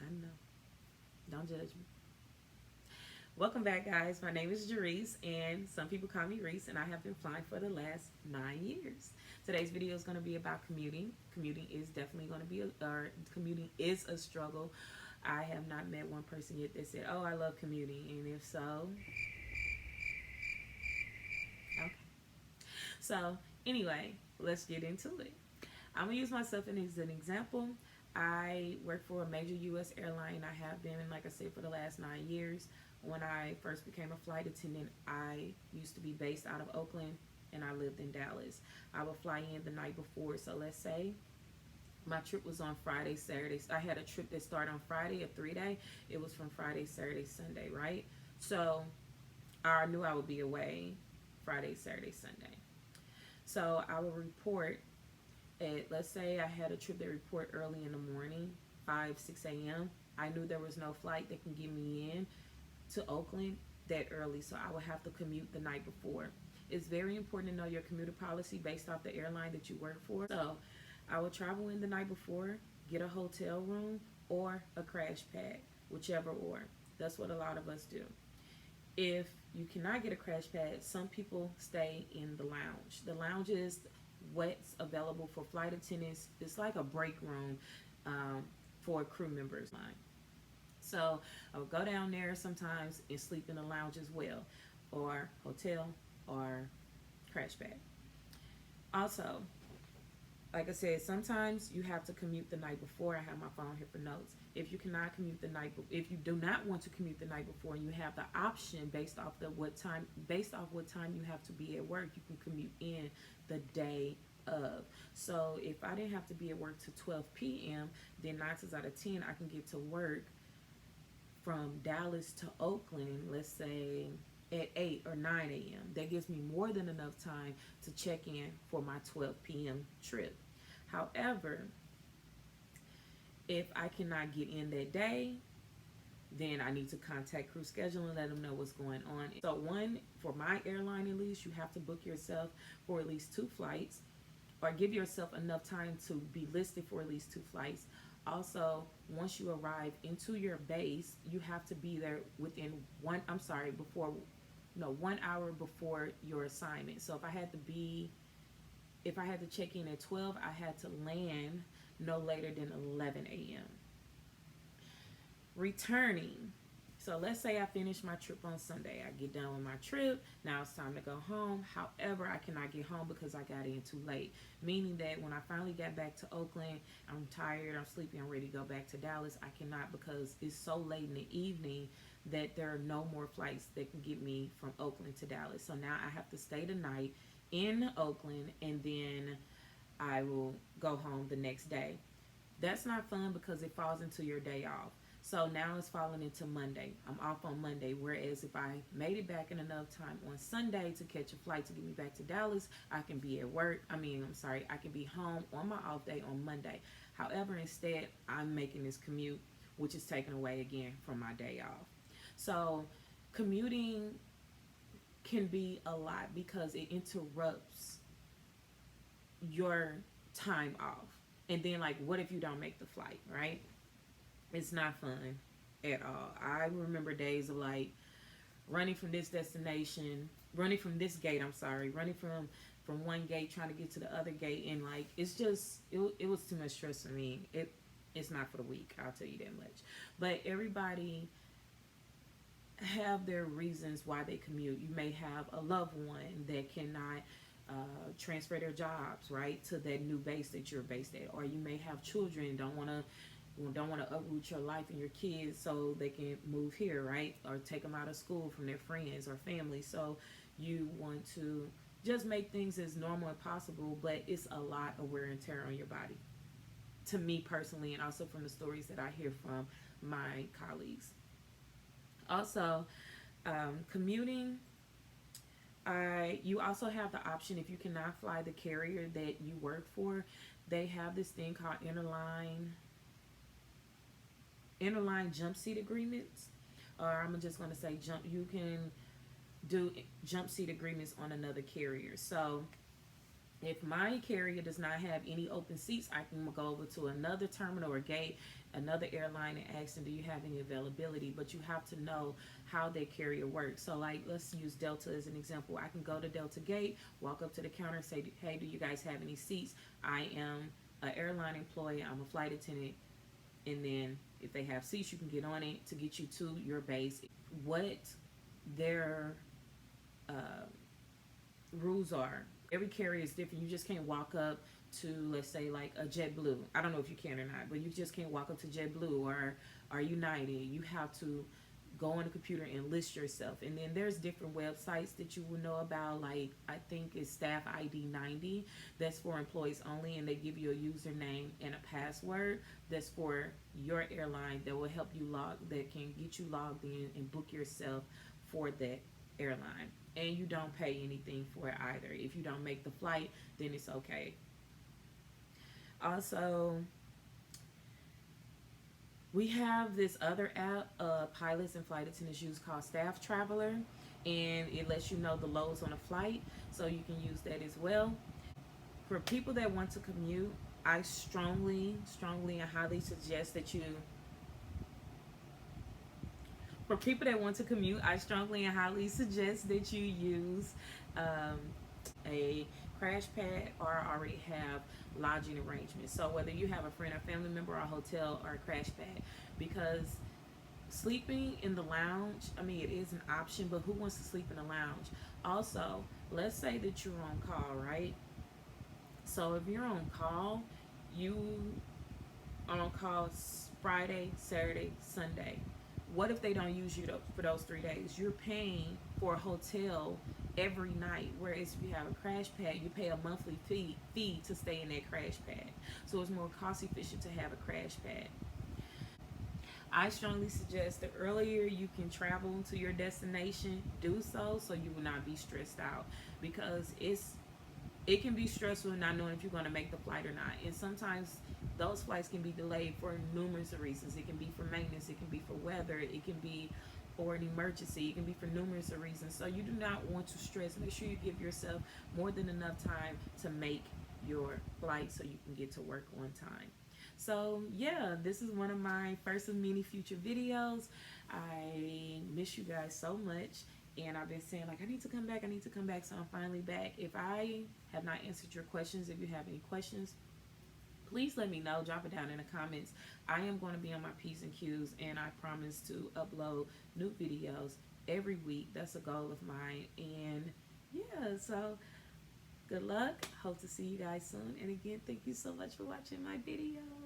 I know. Don't judge me. Welcome back, guys. My name is Gereese, and some people call me Reese, and I have been flying for the last 9 years. Today's video is going to be about commuting. Commuting is definitely going to be, commuting is a struggle. I have not met one person yet that said, "Oh, I love commuting," and if so, okay. So, anyway, let's get into it. I'm gonna use myself as an example. I work for a major U.S. airline. I have been, like I said, for the last 9 years. When I first became a flight attendant, I used to be based out of Oakland and I lived in Dallas. I would fly in the night before. So let's say my trip was on Friday, Saturday. I had a trip that started on Friday, a 3 day. It was from Friday, Saturday, Sunday, right? So I knew I would be away Friday, Saturday, Sunday. So I would report at, let's say I had a trip that report early in the morning, 5, 6 a.m. I knew there was no flight that can get me in to Oakland that early, so I would have to commute the night before. It's very important to know your commuter policy based off the airline that you work for. So I would travel in the night before, get a hotel room or a crash pad, whichever or. That's what a lot of us do. If you cannot get a crash pad, some people stay in the lounge. The lounge is what's available for flight attendants. It's like a break room for crew members. So I would go down there sometimes and sleep in the lounge as well, or hotel, or crash pad. Also, like I said, sometimes you have to commute the night before. I have my phone here for notes. If you cannot commute the night, if you do not want to commute the night before, and you have the option based off what time you have to be at work, you can commute in the day of. So if I didn't have to be at work to 12 p.m., then 9 times out of 10, I can get to work from Dallas to Oakland, let's say at 8 or 9 a.m. That gives me more than enough time to check in for my 12 p.m. trip. However, if I cannot get in that day, then I need to contact crew schedule and let them know what's going on. So one, for my airline at least, you have to book yourself for at least 2 flights or give yourself enough time to be listed for at least 2 flights. Also, once you arrive into your base, you have to be there within before, no, 1 hour before your assignment. So if I had to check in at 12, I had to land no later than 11 a.m. Returning. So let's say I finish my trip on Sunday. I get done with my trip. Now it's time to go home. However, I cannot get home because I got in too late. Meaning that when I finally got back to Oakland, I'm tired, I'm sleepy, I'm ready to go back to Dallas. I cannot because it's so late in the evening that there are no more flights that can get me from Oakland to Dallas. So now I have to stay the night in Oakland and then I will go home the next day. That's not fun because it falls into your day off. So now it's falling into Monday. I'm off on Monday. Whereas if I made it back in enough time on Sunday to catch a flight to get me back to Dallas, I can be at work. I can be home on my off day on Monday. However, instead, I'm making this commute, which is taken away again from my day off. So commuting can be a lot because it interrupts your time off. And then, like, what if you don't make the flight, right? It's not fun at all. I remember days of like running from this destination, running from this gate, running from one gate trying to get to the other gate, and like it was too much stress for me. It's not for the weak, I'll tell you that much. But everybody have their reasons why they commute. You may have a loved one that cannot transfer their jobs right to that new base that you're based at, or you may have children don't want to uproot your life and your kids so they can move here, right? Or take them out of school from their friends or family. So you want to just make things as normal as possible, but it's a lot of wear and tear on your body. To me personally, and also from the stories that I hear from my colleagues. Also, commuting. You also have the option if you cannot fly the carrier that you work for. They have this thing called interline jump seat agreements, or I'm just going to say you can do jump seat agreements on another carrier. So If my carrier does not have any open seats, I can go over to another terminal or gate, another airline, and ask them, do you have any availability? But you have to know how their carrier works. So, like, let's use Delta as an example. I can go to Delta Gate, walk up to the counter, and say, hey, do you guys have any seats? I am an airline employee. I'm a flight attendant. And then if they have seats, you can get on it to get you to your base. What their rules are. Every carrier is different. You just can't walk up to, let's say, like a JetBlue. I don't know if you can or not, but you just can't walk up to JetBlue or United. You have to go on the computer and list yourself. And then there's different websites that you will know about. Like, I think it's Staff ID 90. That's for employees only, and they give you a username and a password that's for your airline that will help you that can get you logged in and book yourself for that airline. And you don't pay anything for it either. If you don't make the flight, then it's okay. Also, we have this other app pilots and flight attendants use called Staff Traveler, and it lets you know the loads on a flight, so you can use that as well. For people that want to commute, I strongly and highly suggest that you for people that want to commute, I strongly and highly suggest that you use a crash pad or already have lodging arrangements. So whether you have a friend or family member or a hotel or a crash pad, because sleeping in the lounge, I mean, it is an option, but who wants to sleep in the lounge? Also, let's say that you're on call, right? So if you're on call, you are on call Friday, Saturday, Sunday. What if they don't use you for those 3 days? You're paying for a hotel every night. Whereas if you have a crash pad, you pay a monthly fee to stay in that crash pad. So it's more cost efficient to have a crash pad. I strongly suggest the earlier you can travel to your destination, do so you will not be stressed out, because it can be stressful not knowing if you're going to make the flight or not. And sometimes those flights can be delayed for numerous reasons. It can be for maintenance, it can be for weather, it can be for an emergency, it can be for numerous reasons. So you do not want to stress. Make sure you give yourself more than enough time to make your flight so you can get to work on time. So yeah, this is one of my first of many future videos. I miss you guys so much. And I've been saying, like, I need to come back, so I'm finally back. If I have not answered your questions, if you have any questions, please let me know. Drop it down in the comments. I am going to be on my P's and Q's, and I promise to upload new videos every week. That's a goal of mine. And yeah, so good luck. Hope to see you guys soon. And again, thank you so much for watching my video.